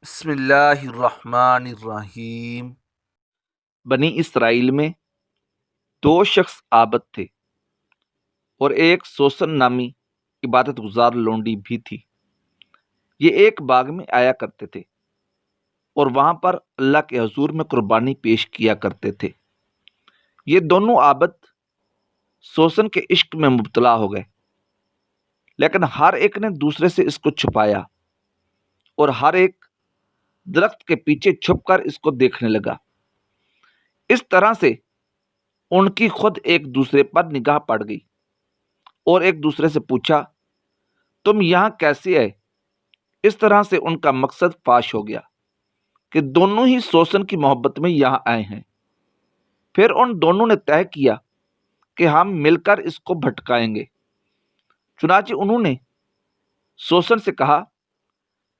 بسم اللہ الرحمن الرحیم۔ بنی اسرائیل میں دو شخص عابد تھے اور ایک سوسن نامی عبادت گزار لونڈی بھی تھی۔ یہ ایک باغ میں آیا کرتے تھے اور وہاں پر اللہ کے حضور میں قربانی پیش کیا کرتے تھے۔ یہ دونوں عابد سوسن کے عشق میں مبتلا ہو گئے، لیکن ہر ایک نے دوسرے سے اس کو چھپایا اور ہر ایک درخت کے پیچھے چھپ کر اس کو دیکھنے لگا۔ اس طرح سے ان کی خود ایک دوسرے پر نگاہ پڑ گئی اور ایک دوسرے سے پوچھا، تم یہاں کیسے آئے؟ اس طرح سے ان کا مقصد فاش ہو گیا کہ دونوں ہی سوسن کی محبت میں یہاں آئے ہیں۔ پھر ان دونوں نے طے کیا کہ ہم مل کر اس کو بھٹکائیں گے۔ چنانچہ انہوں نے سوسن سے کہا،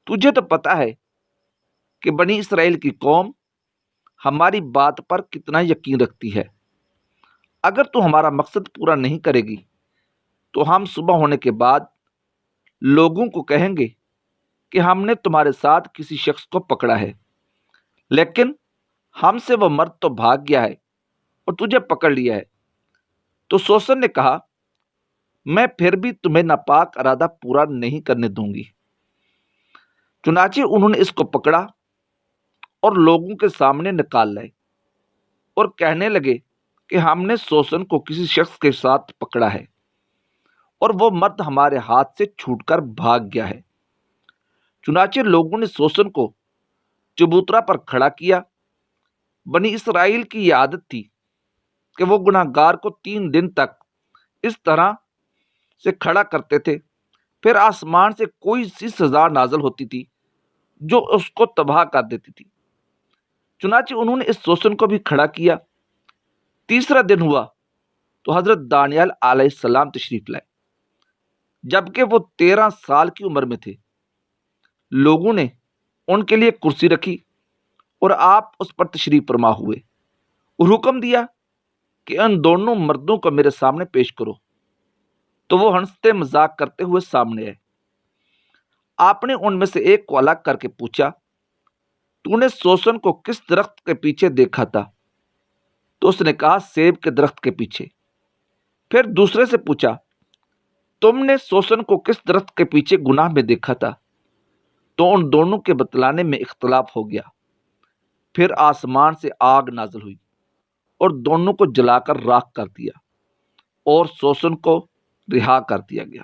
تجھے تو پتا ہے کہ بنی اسرائیل کی قوم ہماری بات پر کتنا یقین رکھتی ہے۔ اگر تو ہمارا مقصد پورا نہیں کرے گی تو ہم صبح ہونے کے بعد لوگوں کو کہیں گے کہ ہم نے تمہارے ساتھ کسی شخص کو پکڑا ہے، لیکن ہم سے وہ مرد تو بھاگ گیا ہے اور تجھے پکڑ لیا ہے۔ تو سوسن نے کہا، میں پھر بھی تمہیں ناپاک ارادہ پورا نہیں کرنے دوں گی۔ چنانچہ انہوں نے اس کو پکڑا اور لوگوں کے سامنے نکال لائے اور کہنے لگے کہ ہم نے سوسن کو کسی شخص کے ساتھ پکڑا ہے اور وہ مرد ہمارے ہاتھ سے چھوٹ کر بھاگ گیا ہے۔ چنانچہ لوگوں نے سوسن کو چبوترا پر کھڑا کیا۔ بنی اسرائیل کی یہ عادت تھی کہ وہ گناہ گار کو 3 دن تک اس طرح سے کھڑا کرتے تھے، پھر آسمان سے کوئی سی سزا نازل ہوتی تھی جو اس کو تباہ کر دیتی تھی۔ چنانچہ انہوں نے اس سوسن کو بھی کھڑا کیا۔ تیسرا دن ہوا تو حضرت دانیال علیہ السلام تشریف لائے، جبکہ وہ 13 سال کی عمر میں تھے۔ لوگوں نے ان کے لیے کرسی رکھی اور آپ اس پر تشریف فرما ہوئے اور حکم دیا کہ ان دونوں مردوں کو میرے سامنے پیش کرو۔ تو وہ ہنستے مذاق کرتے ہوئے سامنے آئے۔ آپ نے ان میں سے ایک کو الگ کر کے پوچھا، تو نے سوسن کو کس درخت کے پیچھے دیکھا تھا؟ تو اس نے کہا، سیب کے درخت کے پیچھے۔ پھر دوسرے سے پوچھا، تم نے سوسن کو کس درخت کے پیچھے گناہ میں دیکھا تھا؟ تو ان دونوں کے بتلانے میں اختلاف ہو گیا۔ پھر آسمان سے آگ نازل ہوئی اور دونوں کو جلا کر راکھ کر دیا اور سوسن کو رہا کر دیا گیا۔